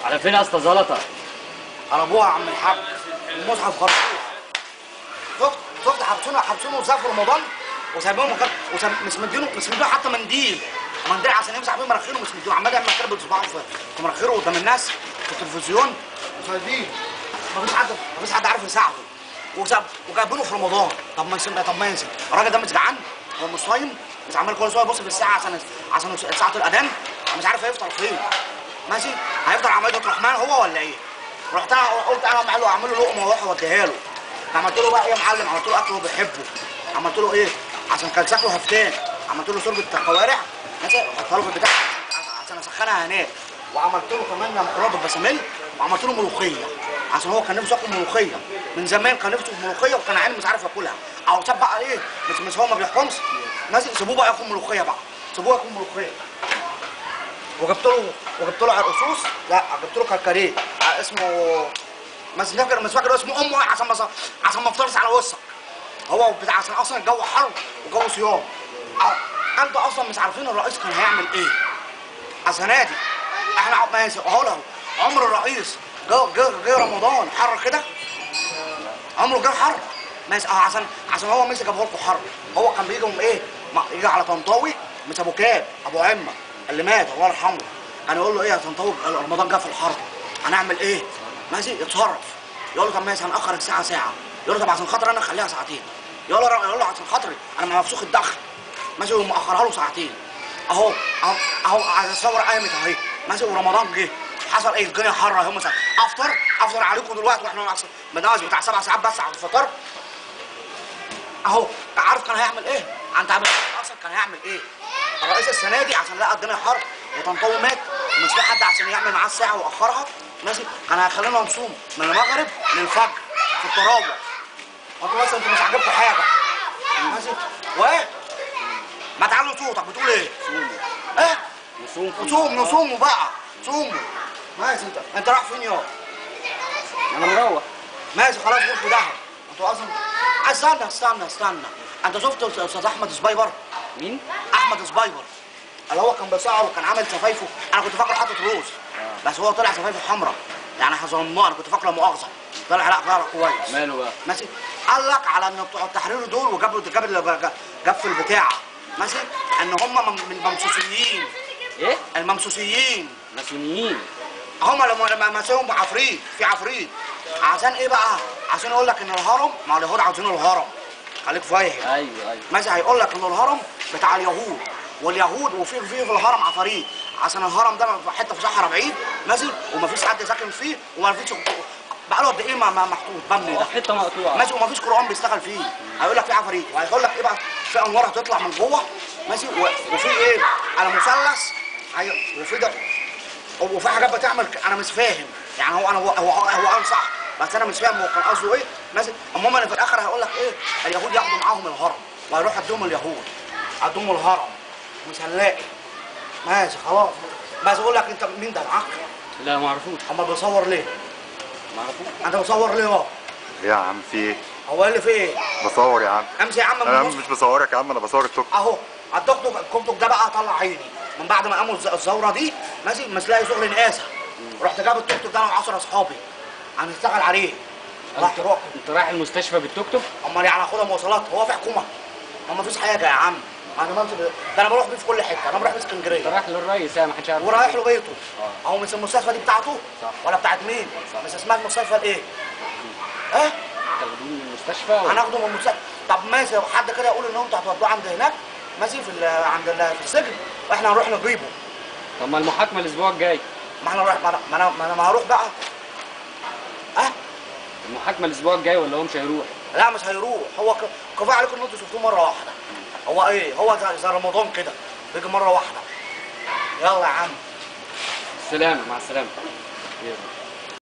على فين يا اسطى زلطه؟ على ابوها يا عم الحاج. المصحف خرطوش. شفت حابسينه ازاي في رمضان وسايبينهم مش مدينه حتى منديل عشان يمسح بيه مراخيره. مش مدينه، عمال يعمل كده بصباعه في مراخيره قدام الناس في التلفزيون وسايبين. مفيش حد عارف يساعده وجايبينه في رمضان. طب ما ينسى الراجل ده مش جعان؟ هو مش صايم؟ مش عمال كل شويه يبص في الساعه عشان ساعه الاذان؟ مش عارف هيفطر فين. ماشي؟ هيفطر على مائده الرحمن هو ولا ايه؟ رحت انا قلت انا اعمل له لقمه واروح اوديها له. عملت له بقى ايه يا معلم؟ عملت له اكل هو بيحبه. عملت له ايه؟ عشان كان شكله هفتان. عملت له شوربه كوارع ماشي، حطها له في البتاع عشان اسخنها هناك. وعملت له كمان مكرونه بالبشاميل، وعملت له ملوخيه عشان هو كان نفسه ياكل ملوخيه من زمان. كان نفسه في ملوخيه وكان عيني مش عارف ياكلها. او ساب بقى ايه؟ مش هو ما بيحكمش ماشي، سيبوه بقى ياكل ملوخيه بقى، سيبوه ياكل ملوخيه. وجبت له عرقسوس، لا جبت له كركريه اسمه مش فاكر اسمه امه عشان ما افطرش على وسط. هو بتاع عشان اصلا الجو حر وجو صيام. انتوا اصلا مش عارفين الرئيس كان هيعمل ايه السنه دي. احنا ماشي اهو له عمر الرئيس جه رمضان حر كده؟ عمره جه حر؟ ماشي عشان هو ماشي جابه لكم حر. هو كان بيجي ايه؟ يجي على طنطاوي مش ابو كاب، ابو عمه اللي مات الله يرحمه. كان يقول له ايه يا طنطاوي رمضان جه في الحر هنعمل ايه؟ ماشي يتصرف. يقول له طب ماشي هنأخر الساعه ساعه. يقول له طب عشان خاطر انا اخليها ساعتين. يقول له عشان خاطري انا مفسوخ الدخل. ماشي ويقوم مأخرها له ساعتين. اهو على الثوره قامت اهي ماشي، ورمضان جه. حصل ايه؟ الدنيا حر اهو. مثلا افطر عليكم دلوقتي واحنا بنقعد بتاع 7 ساعات بس على الفطار اهو. عارف كان هيعمل ايه؟ انت عارف اصلا كان هيعمل ايه؟ الرئيس السنه دي عشان لقى الدنيا حر وطنطاوي مات ومش في حد عشان يعمل معاه الساعه واخرها ماشي، كان هيخلينا نصوم من المغرب للفجر في التراويح. انتوا مش عاجبكم حاجه ماشي؟ وايه؟ ما تعالوا صوتك بتقول ايه؟ ايه؟ نصوموا بقى صوموا. ماشي انت رايح فين يا؟ انا مروح. ماشي خلاص روح في دهب. انتوا اصلا استنى انت شفت استاذ احمد سبايبر؟ مين؟ احمد سبايبر اللي هو كان بيسعر وكان عامل شفايفه. انا كنت فاكره حاطط روز بس هو طلع شفايفه حمراء يعني حظناه. انا كنت فاكره مؤاخذه طلع لا طلع كويس. ماله بقى؟ ماشي. قال لك على ان بتوع التحرير دول جاب في البتاع ماشي ان هم من الممسوسيين. ايه؟ الممسوسيين ماسونيين. هم لما ماسوهم بعفريت في عفريت. عشان ايه بقى؟ عشان يقول لك ان الهرم مع اليهود عاوزين الهرم. خليك فاهم. ايوه ماشي. هيقول لك ان الهرم بتاع اليهود واليهود وفي الهرم عفاريت عشان الهرم ده حته في صحراء بعيد ماشي ومفيش حد ساكن فيه ومفيش بقى له قد ايه محطوط مبني ده حته مقطوعه ماشي ومفيش قرآن بيشتغل فيه. هيقول لك في عفاريت وهيقول لك ايه بقى؟ في انوار هتطلع من جوه ماشي وفي ايه؟ على مثلث وفي حاجات بتعمل. انا مش فاهم يعني هو قال صح بس انا مش فاهم هو كان قصده ايه ماشي. المهم في الاخر هيقول لك ايه؟ اليهود ياخدوا معاهم الهرم وهيروحوا يدوهم اليهود عندهم الهرم مش هنلاقي. ماشي خلاص. بس اقول لك انت مين ده معاك؟ لا ما اعرفوش. امال بتصور ليه؟ ما اعرفوش. انت بتصور ليه اهو؟ يا عم في ايه؟ هو ايه اللي في ايه؟ بصور يا عم. امشي يا عم. انا مش بصورك يا عم، انا بصور التوك. اهو التوك ده بقى طلع عيني من بعد ما قاموا الثوره دي ماشي. مش لاقي شغل نقاسه. رحت جاب التوك ده انا و10 اصحابي هنشتغل عليه. رحت راكب. انت رايح المستشفى بالتوك توك؟ امال يعني هاخدها مواصلات؟ هو في حكومه؟ ما فيش حاجه يا عم. انا ده انا بروح بيه في كل حته. انا بروح بيه اسكندريه. انت رايح للريس يعني ما حدش عارف. ورايح له بيته. اهو مش المستشفى دي بتاعته؟ صح. ولا بتاعت مين؟ صح. مش اسمها المستشفى الايه؟ ايه؟ تاخدوه من المستشفى هناخده من المستشفى. طب ماشي حد كده يقول ان انتوا هتودوه عند هناك ماشي في السجن واحنا هنروح نجيبه. طب ما المحاكمه الاسبوع الجاي. ما احنا نروح ما انا هروح بقى. المحاكمه الاسبوع الجاي ولا هو مش هيروح؟ لا مش هيروح. هو كفايه عليكم ان انتوا شفتوه مره واحده. هو ايه؟ هو زي رمضان كده بيجي مره واحده. يلا يا عم. السلامه. مع السلامه.